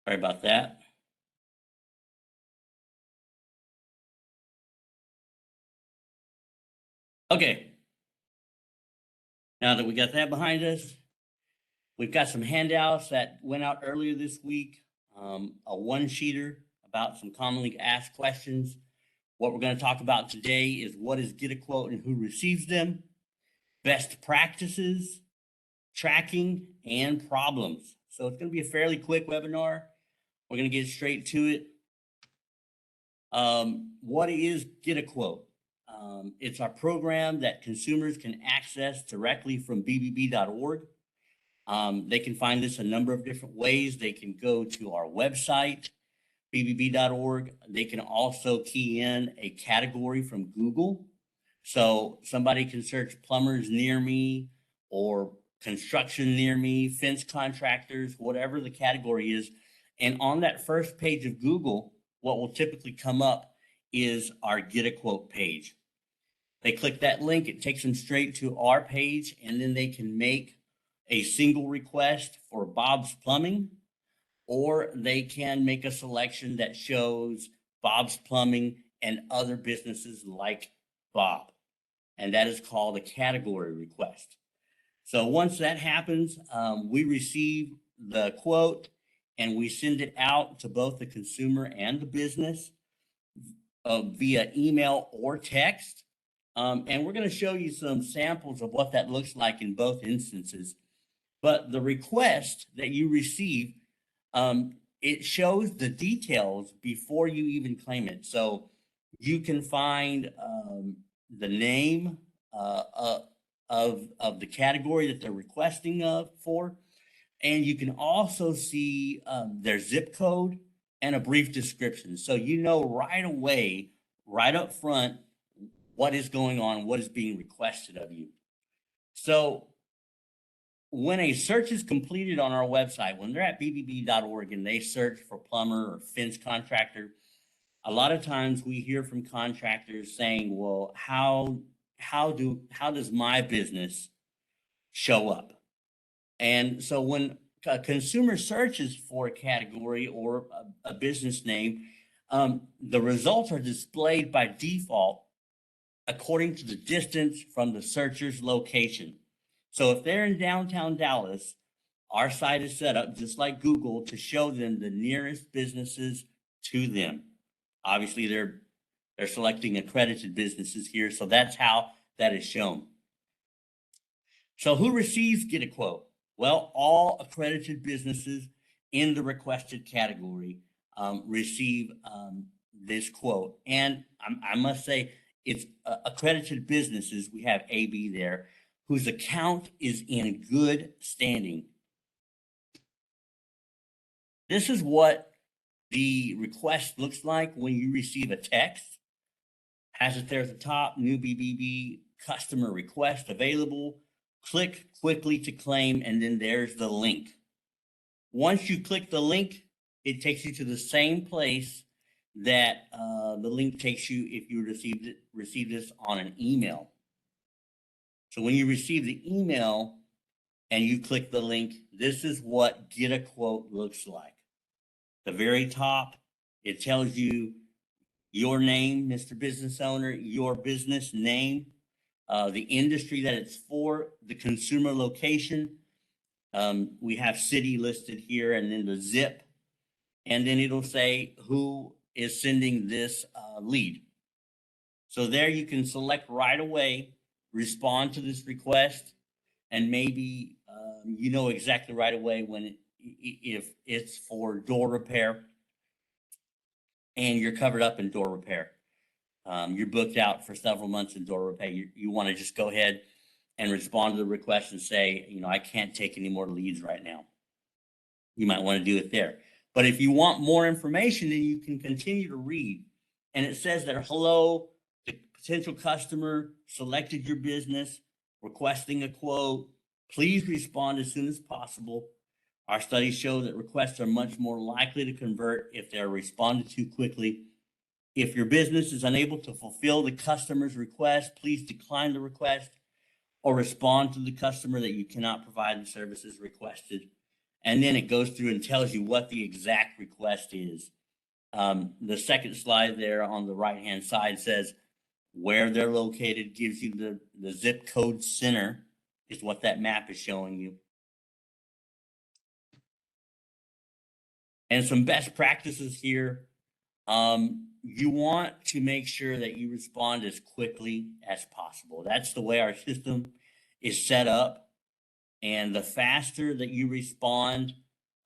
Sorry about that. Okay, now that we got that behind us, we've got some handouts that went out earlier this week, a one-sheeter about some commonly asked questions. What we're going to talk about today is what is Get a Quote and who receives them, best practices, tracking, and problems. So it's going to be a fairly quick webinar. We're going to get straight to it. What is Get a Quote? It's our program that consumers can access directly from bbb.org. They can find this a number of different ways. They can go to our website, bbb.org. They can also key in a category from Google. So somebody can search plumbers near me or construction near me, fence contractors, whatever the category is. And on that first page of Google, what will typically come up is our Get a Quote page. They click that link, it takes them straight to our page, and then they can make a single request for Bob's Plumbing, or they can make a selection that shows Bob's Plumbing and other businesses like Bob. And that is called a category request. So once that happens, we receive the quote and we send it out to both the consumer and the business via email or text. And we're going to show you some samples of what that looks like in both instances. But the request that you receive, it shows the details before you even claim it. So you can find the name of the category that they're requesting for. And you can also see their zip code and a brief description. So you know right away, right up front, what is going on, what is being requested of you. So when a search is completed on our website, when they're at bbb.org and they search for plumber or fence contractor, a lot of times we hear from contractors saying, well, how does my business show up? And so when a consumer searches for a category or a business name, the results are displayed by default according to the distance from the searcher's location. So if they're in downtown Dallas, our site is set up just like Google to show them the nearest businesses to them. Obviously, they're selecting accredited businesses here, so that's how that is shown. So who receives Get a Quote? Well, all accredited businesses in the requested category receive this quote. And I must say, it's accredited businesses. We have AB there, whose account is in good standing. This is what the request looks like when you receive a text. Has it there at the top, new BBB customer request available. Click quickly to claim, and then there's the link. Once you click the link, it takes you to the same place that the link takes you if you receive this on an email. So when you receive the email and you click the link, this is what Get a Quote looks like. The very top, it tells you your name, Mr. Business Owner, your business name, the industry that it's for, the consumer location. We have city listed here, and then the zip, and then it'll say who is sending this lead. So there you can select right away, respond to this request, and maybe you know exactly right away when if it's for door repair and you're covered up in door repair. You're booked out for several months in door repair. You want to just go ahead and respond to the request and say, you know, I can't take any more leads right now. You might want to do it there. But if you want more information, then you can continue to read. And it says that, hello, the potential customer selected your business, requesting a quote. Please respond as soon as possible. Our studies show that requests are much more likely to convert if they're responded to quickly. If your business is unable to fulfill the customer's request, please decline the request or respond to the customer that you cannot provide the services requested. And then it goes through and tells you what the exact request is. The second slide there on the right-hand side says where they're located, gives you the zip code center is what that map is showing you. And some best practices here. You want to make sure that you respond as quickly as possible. That's the way our system is set up. And the faster that you respond,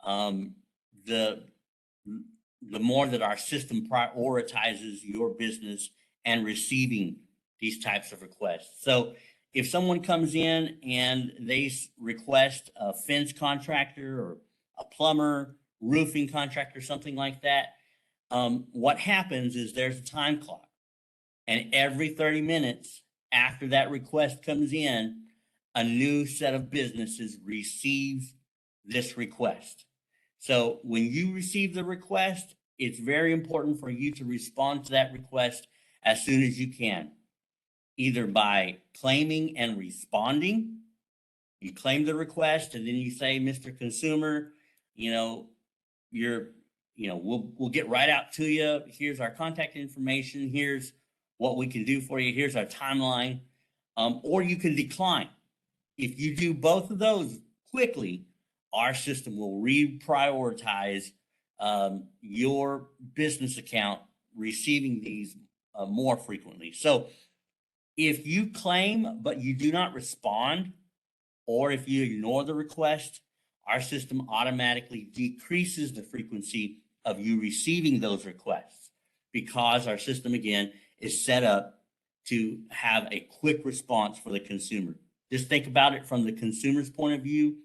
the more that our system prioritizes your business and receiving these types of requests. So if someone comes in and they request a fence contractor or a plumber, roofing contractor, something like that, what happens is there's a time clock. And every 30 minutes after that request comes in, a new set of businesses receives this request. So when you receive the request, it's very important for you to respond to that request as soon as you can, either by claiming and responding. You claim the request and then you say, Mr. Consumer, we'll get right out to you. Here's our contact information. Here's what we can do for you. Here's our timeline. Or you can decline. If you do both of those quickly, our system will reprioritize your business account receiving these more frequently. So if you claim but you do not respond, or if you ignore the request, our system automatically decreases the frequency of you receiving those requests, because our system, again, is set up to have a quick response for the consumer. Just think about it from the consumer's point of view.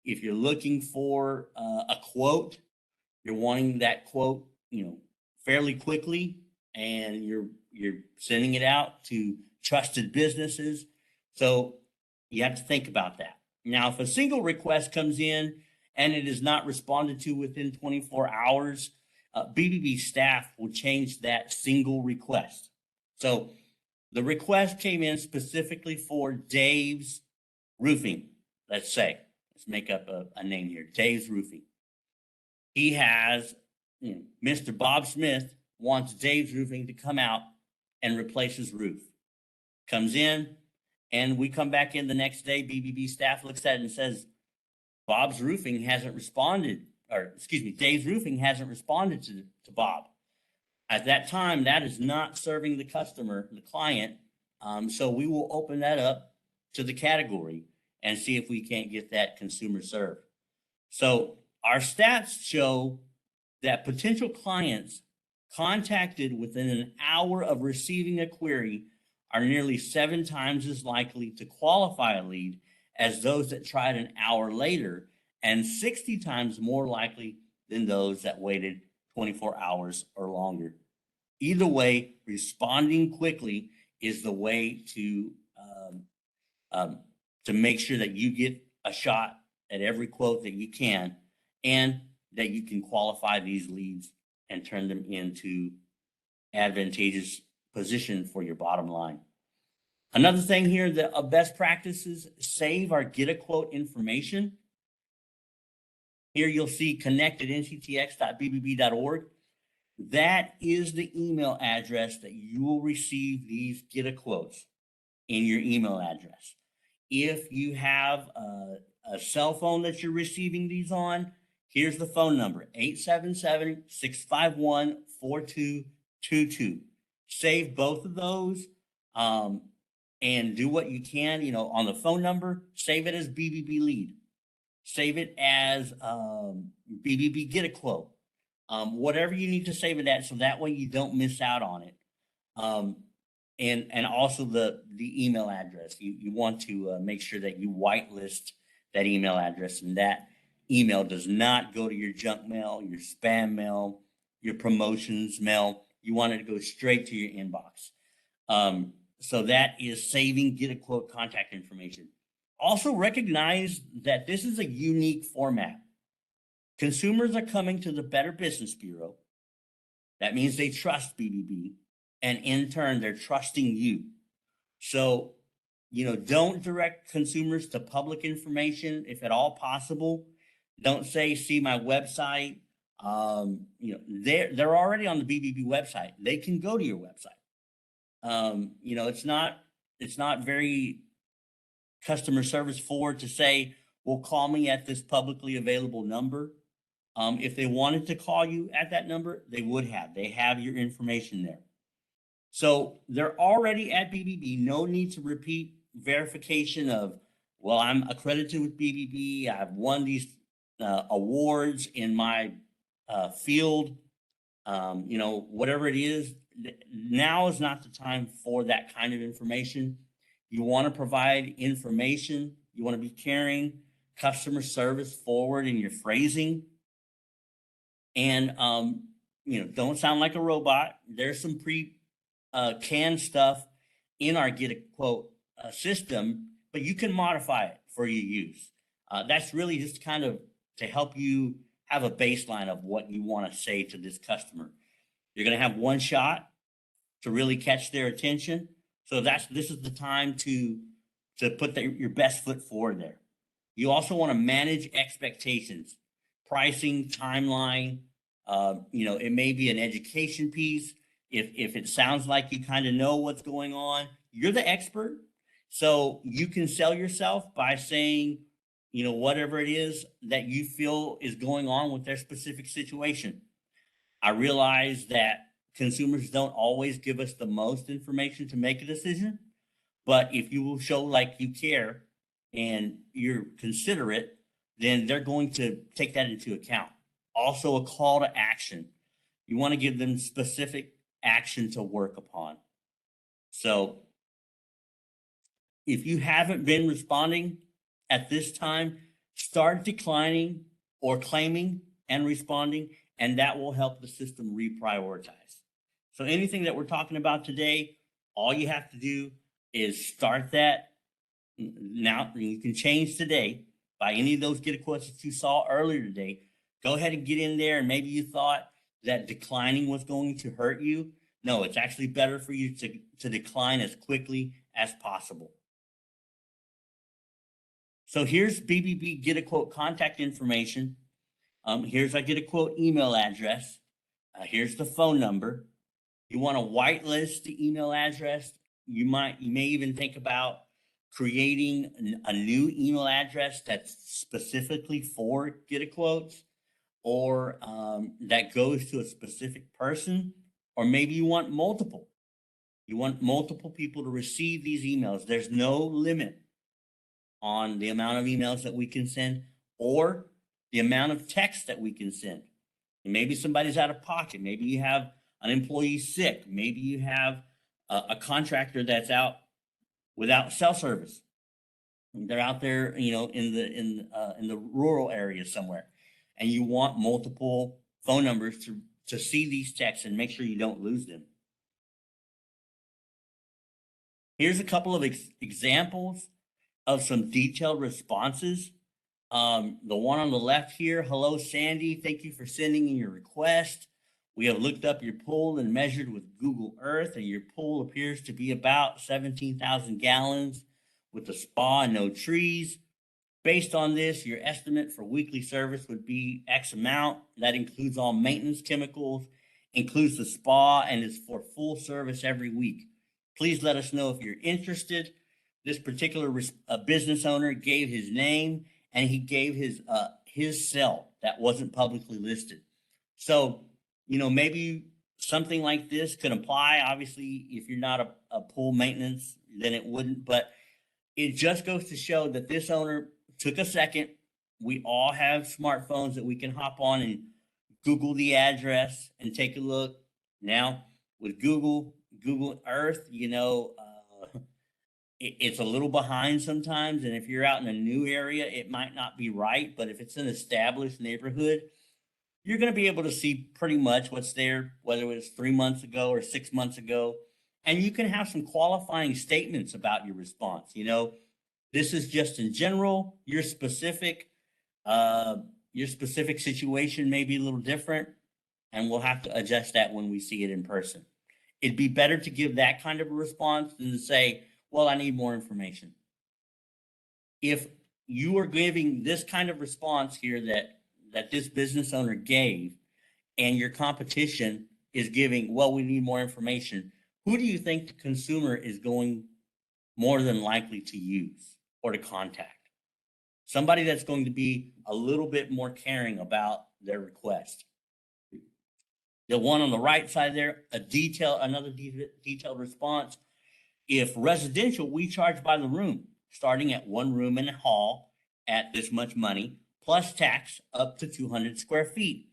If you're looking for a quote, you're wanting that quote, fairly quickly, and you're sending it out to trusted businesses. So you have to think about that. Now, if a single request comes in and it is not responded to within 24 hours, BBB staff will change that single request. So the request came in specifically for Dave's Roofing, let's say. Let's make up a name here, Dave's Roofing. He has, Mr. Bob Smith wants Dave's Roofing to come out and replace his roof. Comes in, and we come back in the next day, BBB staff looks at it and says, Dave's Roofing hasn't responded to Bob. At that time, that is not serving the customer, the client. So we will open that up to the category and see if we can't get that consumer served. So our stats show that potential clients contacted within an hour of receiving a query are nearly 7 times as likely to qualify a lead as those that tried an hour later, and 60 times more likely than those that waited 24 hours or longer. Either way, responding quickly is the way to make sure that you get a shot at every quote that you can, and that you can qualify these leads and turn them into advantageous position for your bottom line. Another thing here that of best practices, save our get a quote information. Here you'll see connect@nctx.bbb.org. That is the email address that you will receive these get a quotes in your email address. If you have a cell phone that you're receiving these on, here's the phone number, 877-651-4222. Save both of those and do what you can, on the phone number, save it as BBB lead. Save it as BBB get a quote. Whatever you need to save it at, so that way you don't miss out on it. And also the email address. You want to make sure that you whitelist that email address, and that email does not go to your junk mail, your spam mail, your promotions mail. You want it to go straight to your inbox. So that is saving get a quote contact information. Also recognize that this is a unique format. Consumers are coming to the Better Business Bureau. That means they trust BBB, and in turn, they're trusting you. So, don't direct consumers to public information if at all possible. Don't say, see my website. They're already on the BBB website. They can go to your website. It's not very customer service forward to say, well, call me at this publicly available number. If they wanted to call you at that number, they would have. They have your information there. So they're already at BBB. No need to repeat verification of, well, I'm accredited with BBB. I've won these awards in my field. Whatever it is, now is not the time for that kind of information. You want to provide information. You want to be caring, customer service forward in your phrasing. And, don't sound like a robot. There's some canned stuff in our Get a Quote system, but you can modify it for your use. That's really just kind of to help you have a baseline of what you want to say to this customer. You're going to have one shot to really catch their attention. So this is the time to put your best foot forward there. You also want to manage expectations, pricing, timeline. It may be an education piece. If it sounds like you kind of know what's going on, you're the expert. So you can sell yourself by saying, whatever it is that you feel is going on with their specific situation. I realize that consumers don't always give us the most information to make a decision, but if you will show like you care and you're considerate, then they're going to take that into account. Also, a call to action. You want to give them specific action to work upon. So if you haven't been responding at this time, start declining or claiming and responding, and that will help the system reprioritize. So anything that we're talking about today, all you have to do is start that. Now you can change today by any of those Get a Quotes that you saw earlier today. Go ahead and get in there, and maybe you thought that declining was going to hurt you. No, it's actually better for you to decline as quickly as possible. So here's BBB Get a Quote contact information. Here's our Get a Quote email address. Here's the phone number. You want to whitelist the email address. You may even think about creating a new email address that's specifically for Get a Quotes, or that goes to a specific person, or maybe you want multiple. You want multiple people to receive these emails. There's no limit on the amount of emails that we can send or the amount of text that we can send. And maybe somebody's out of pocket. Maybe you have an employee sick. Maybe you have a contractor that's out without cell service. They're out there, in the rural areas somewhere, and you want multiple phone numbers to see these texts and make sure you don't lose them. Here's a couple of examples of some detailed responses. The one on the left here, hello, Sandy. Thank you for sending in your request. We have looked up your pool and measured with Google Earth, and your pool appears to be about 17,000 gallons with a spa and no trees. Based on this, your estimate for weekly service would be X amount. That includes all maintenance chemicals, includes the spa, and is for full service every week. Please let us know if you're interested. This particular business owner gave his name, and he gave his cell that wasn't publicly listed. So, maybe something like this could apply. Obviously, if you're not a pool maintenance, then it wouldn't. But it just goes to show that this owner took a second. We all have smartphones that we can hop on and Google the address and take a look. Now, with Google Earth, it's a little behind sometimes. And if you're out in a new area, it might not be right. But if it's an established neighborhood, you're going to be able to see pretty much what's there, whether it was 3 months ago or 6 months ago. And you can have some qualifying statements about your response. This is just in general. Your specific situation may be a little different, and we'll have to adjust that when we see it in person. It'd be better to give that kind of a response than to say, well, I need more information. If you are giving this kind of response here that this business owner gave, and your competition is giving, well, we need more information, who do you think the consumer is going more than likely to use or to contact? Somebody that's going to be a little bit more caring about their request. The one on the right side there, another detailed response. If residential, we charge by the room, starting at one room in a hall at this much money, plus tax up to 200 square feet.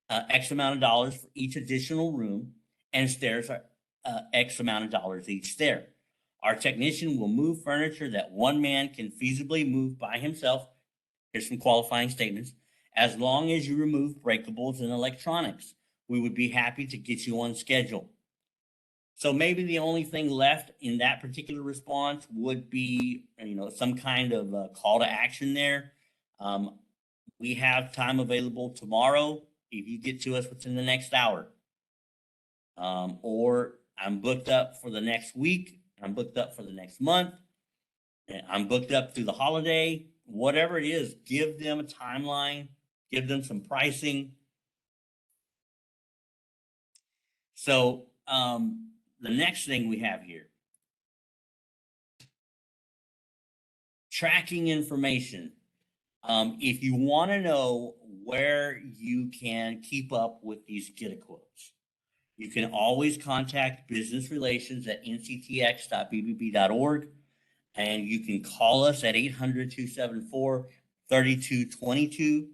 X amount of dollars for each additional room, and stairs are X amount of dollars each stair. Our technician will move furniture that one man can feasibly move by himself. Here's some qualifying statements. As long as you remove breakables and electronics, we would be happy to get you on schedule. So maybe the only thing left in that particular response would be, some kind of call to action there. We have time available tomorrow if you get to us within the next hour. Or I'm booked up for the next week. I'm booked up for the next month. I'm booked up through the holiday. Whatever it is, give them a timeline, give them some pricing. So the next thing we have here, tracking information. If you want to know where you can keep up with these get a quotes, you can always contact business relations at nctx.bbb.org, and you can call us at 800-274-3222.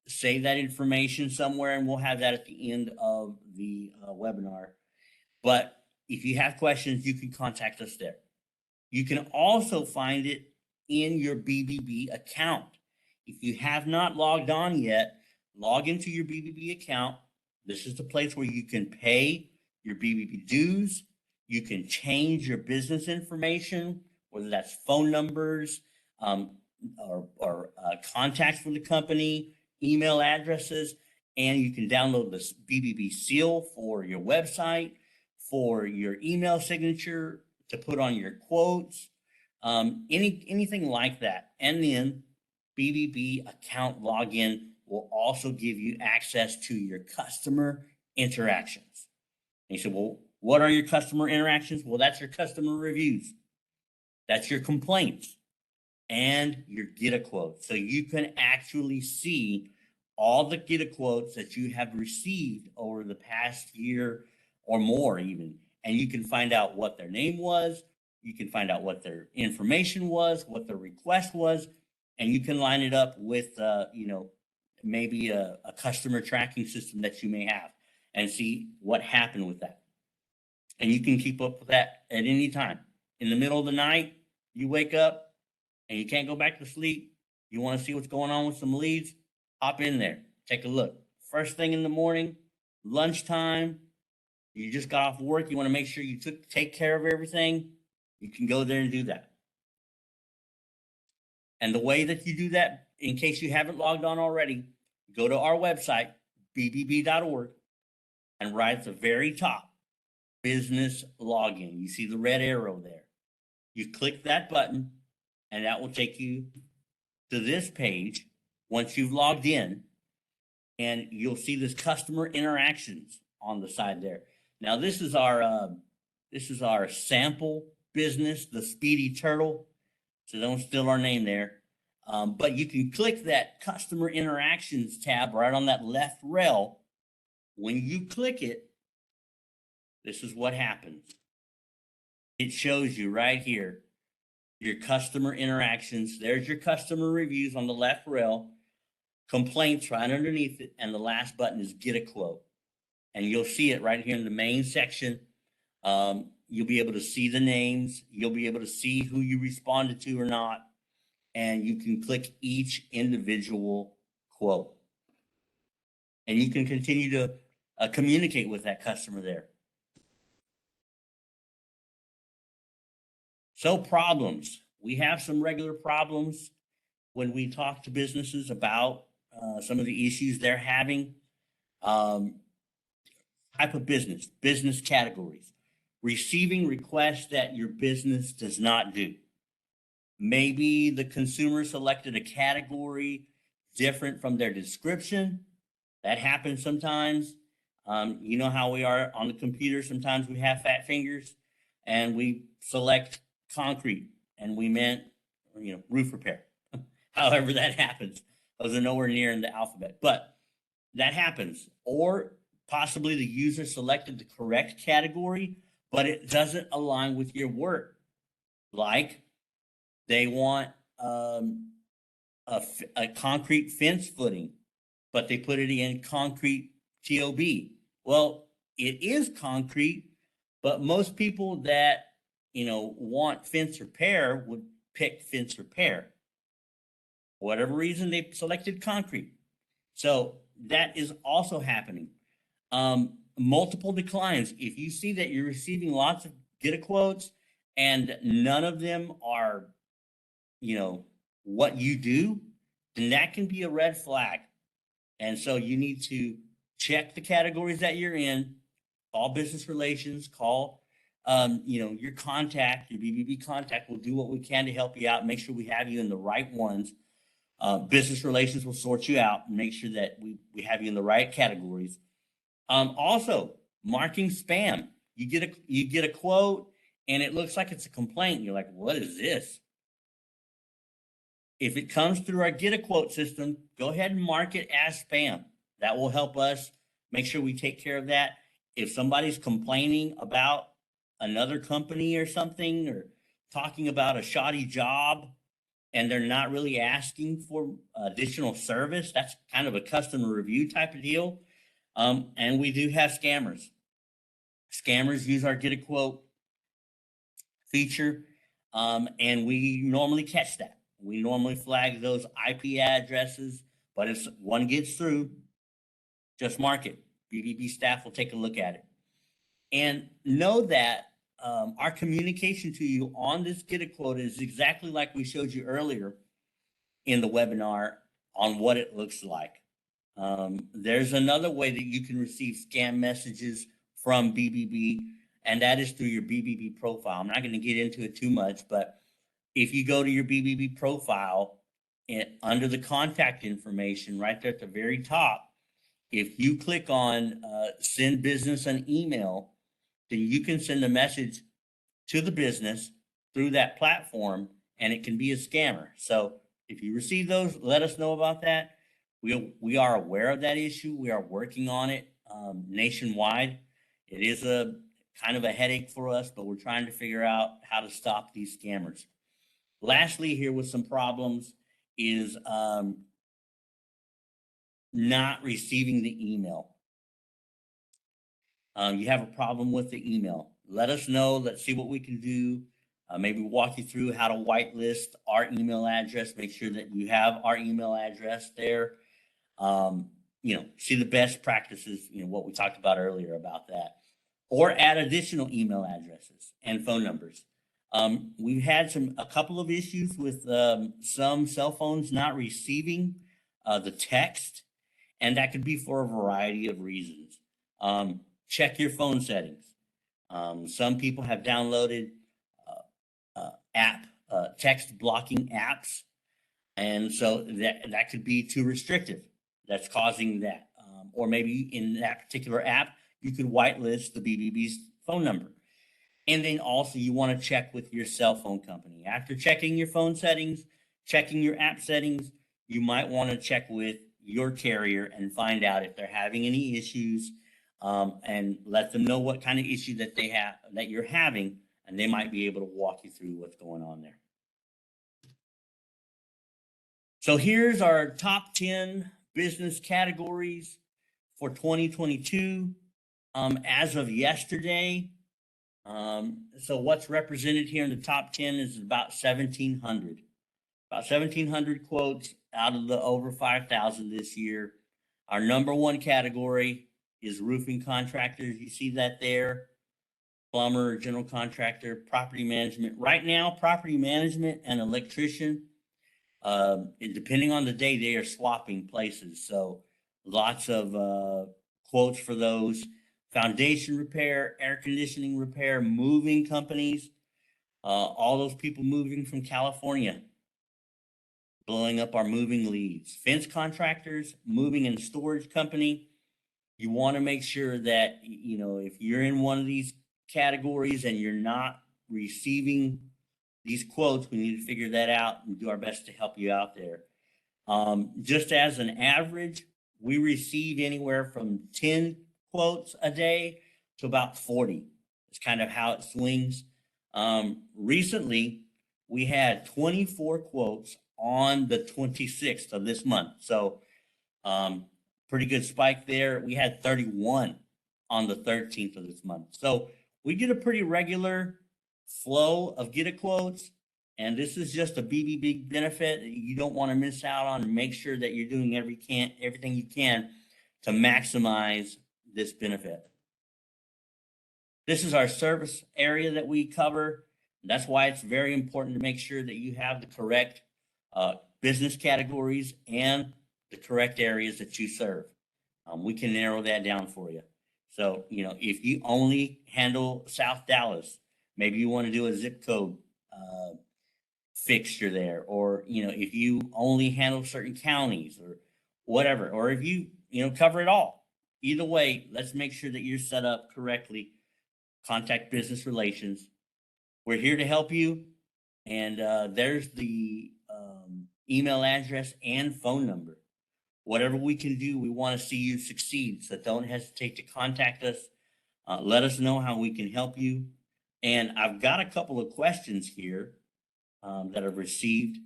Save that information somewhere, and we'll have that at the end of the webinar. But if you have questions, you can contact us there. You can also find it in your BBB account. If you have not logged on yet, log into your BBB account. This is the place where you can pay your BBB dues. You can change your business information, whether that's phone numbers or contacts for the company, email addresses, and you can download the BBB seal for your website, for your email signature, to put on your quotes, anything like that. And then BBB account login will also give you access to your customer interactions. And you say, well, what are your customer interactions? Well, that's your customer reviews. That's your complaints and your get a quote. So you can actually see all the get a quotes that you have received over the past year or more even. And you can find out what their name was. You can find out what their information was, what their request was, and you can line it up with, maybe a customer tracking system that you may have and see what happened with that. And you can keep up with that at any time. In the middle of the night, you wake up and you can't go back to sleep. You want to see what's going on with some leads? Hop in there, take a look. First thing in the morning, lunchtime, you just got off work, you want to make sure you take care of everything, you can go there and do that. And the way that you do that, in case you haven't logged on already, go to our website, bbb.org, and right at the very top, business login. You see the red arrow there. You click that button, and that will take you to this page once you've logged in, and you'll see this customer interactions on the side there. Now, this is our sample business, the Speedy Turtle. So don't steal our name there. But you can click that customer interactions tab right on that left rail. When you click it, this is what happens. It shows you right here your customer interactions. There's your customer reviews on the left rail, complaints right underneath it, and the last button is get a quote. And you'll see it right here in the main section. You'll be able to see the names. You'll be able to see who you responded to or not. And you can click each individual quote. And you can continue to communicate with that customer there. So problems. We have some regular problems when we talk to businesses about some of the issues they're having. Type of business categories, receiving requests that your business does not do. Maybe the consumer selected a category different from their description. That happens sometimes. You know how we are on the computer. Sometimes we have fat fingers and we select concrete and we meant, roof repair. However that happens. Those are nowhere near in the alphabet, but that happens. Or possibly the user selected the correct category, but it doesn't align with your work. Like they want a concrete fence footing, but they put it in concrete TOB. Well, it is concrete, but most people that, want fence repair would pick fence repair. For whatever reason, they selected concrete. So that is also happening. Multiple declines. If you see that you're receiving lots of get a quotes and none of them are, what you do, then that can be a red flag. And so you need to check the categories that you're in, call business relations, call, your contact, your BBB contact. Will do what we can to help you out, make sure we have you in the right ones. Business relations will sort you out and make sure that we have you in the right categories. Also, marking spam. You get a quote and it looks like it's a complaint. You're like, what is this? If it comes through our get a quote system, go ahead and mark it as spam. That will help us make sure we take care of that. If somebody's complaining about another company or something, or talking about a shoddy job, and they're not really asking for additional service, that's kind of a customer review type of deal. And we do have scammers. Scammers use our get a quote feature, and we normally catch that. We normally flag those IP addresses, but if one gets through, just mark it. BBB staff will take a look at it. And know that our communication to you on this get a quote is exactly like we showed you earlier in the webinar on what it looks like. There's another way that you can receive scam messages from BBB, and that is through your BBB profile. I'm not going to get into it too much, but if you go to your BBB profile and under the contact information right there at the very top, if you click on send business an email, then you can send a message to the business through that platform, and it can be a scammer. So if you receive those, let us know about that. We are aware of that issue. We are working on it nationwide. It is a kind of a headache for us, but we're trying to figure out how to stop these scammers. Lastly, here with some problems is not receiving the email. You have a problem with the email. Let us know. Let's see what we can do. Maybe walk you through how to whitelist our email address. Make sure that you have our email address there. See the best practices, what we talked about earlier about that. Or add additional email addresses and phone numbers. We've had a couple of issues with some cell phones not receiving the text, and that could be for a variety of reasons. Check your phone settings. Some people have downloaded text blocking apps, and so that could be too restrictive. That's causing that. Or maybe in that particular app, you could whitelist the BBB's phone number. And then also you want to check with your cell phone company. After checking your phone settings, checking your app settings, you might want to check with your carrier and find out if they're having any issues, and let them know what kind of issue that they have, that you're having, and they might be able to walk you through what's going on there. So here's our top 10 business categories for 2022 as of yesterday. So what's represented here in the top 10 is about 1,700. About 1,700 quotes out of the over 5,000 this year. Our number one category is roofing contractors. You see that there. Plumber, general contractor, property management. Right now, property management and electrician, depending on the day, they are swapping places. So lots of quotes for those. Foundation repair, air conditioning repair, moving companies. All those people moving from California, blowing up our moving leads. Fence contractors, moving and storage company. You want to make sure that, if you're in one of these categories and you're not receiving these quotes, we need to figure that out and do our best to help you out there. Just as an average, we receive anywhere from 10 quotes a day to about 40. It's kind of how it swings. Recently, we had 24 quotes on the 26th of this month. So, pretty good spike there. We had 31 on the 13th of this month. So we get a pretty regular flow of get a quotes. And this is just a BBB benefit that you don't want to miss out on, and make sure that you're doing everything you can to maximize this benefit. This is our service area that we cover. That's why it's very important to make sure that you have the correct business categories and the correct areas that you serve. We can narrow that down for you. So, if you only handle South Dallas, maybe you want to do a zip code fixture there, or, if you only handle certain counties or whatever, or if you, cover it all. Either way, let's make sure that you're set up correctly. Contact business relations. We're here to help you. And there's the email address and phone number. Whatever we can do, we want to see you succeed. So don't hesitate to contact us. Let us know how we can help you. And I've got a couple of questions here that I've received.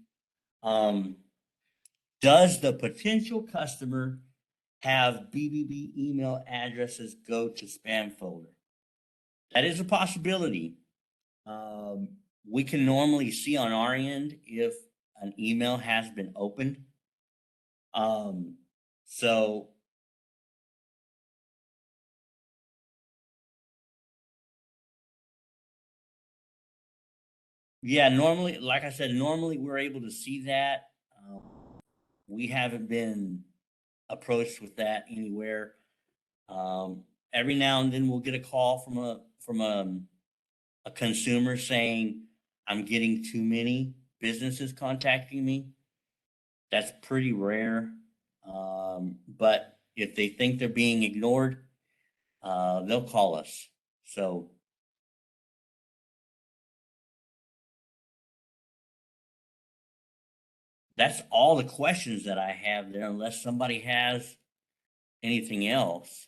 Does the potential customer have BBB email addresses go to spam folder? That is a possibility. We can normally see on our end if an email has been opened. So yeah, normally, like I said, normally we're able to see that. We haven't been approached with that anywhere. Every now and then we'll get a call from a consumer saying, I'm getting too many businesses contacting me. That's pretty rare. But if they think they're being ignored, they'll call us. So that's all the questions that I have there, unless somebody has anything else.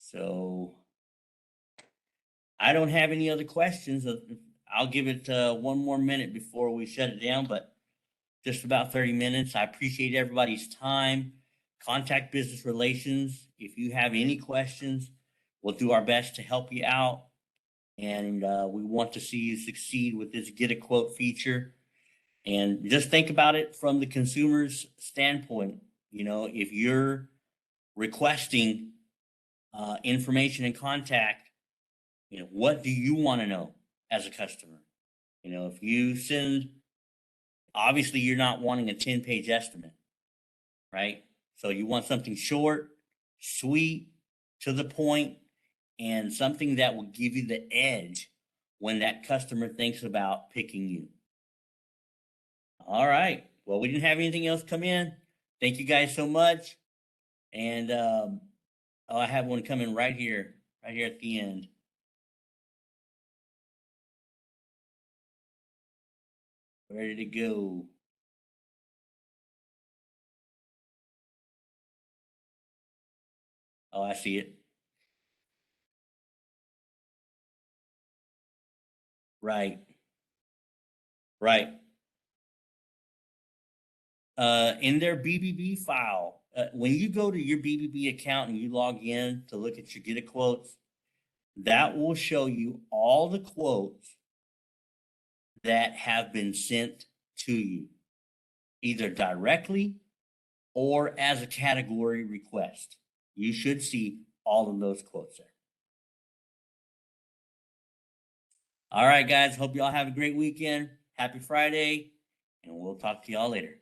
So I don't have any other questions. I'll give it one more minute before we shut it down, but just about 30 minutes. I appreciate everybody's time. Contact business relations. If you have any questions, we'll do our best to help you out. And we want to see you succeed with this get a quote feature. And just think about it from the consumer's standpoint. If you're requesting information and contact, what do you want to know as a customer? If you send, obviously you're not wanting a 10-page estimate, right? So you want something short, sweet, to the point, and something that will give you the edge when that customer thinks about picking you. All right. Well, we didn't have anything else come in. Thank you guys so much. And I have one coming right here at the end. Ready to go. Oh, I see it. Right. Right. In their BBB file, when you go to your BBB account and you log in to look at your get a quotes, that will show you all the quotes that have been sent to you, either directly or as a category request. You should see all of those quotes there. All right, guys. Hope y'all have a great weekend. Happy Friday, and we'll talk to y'all later.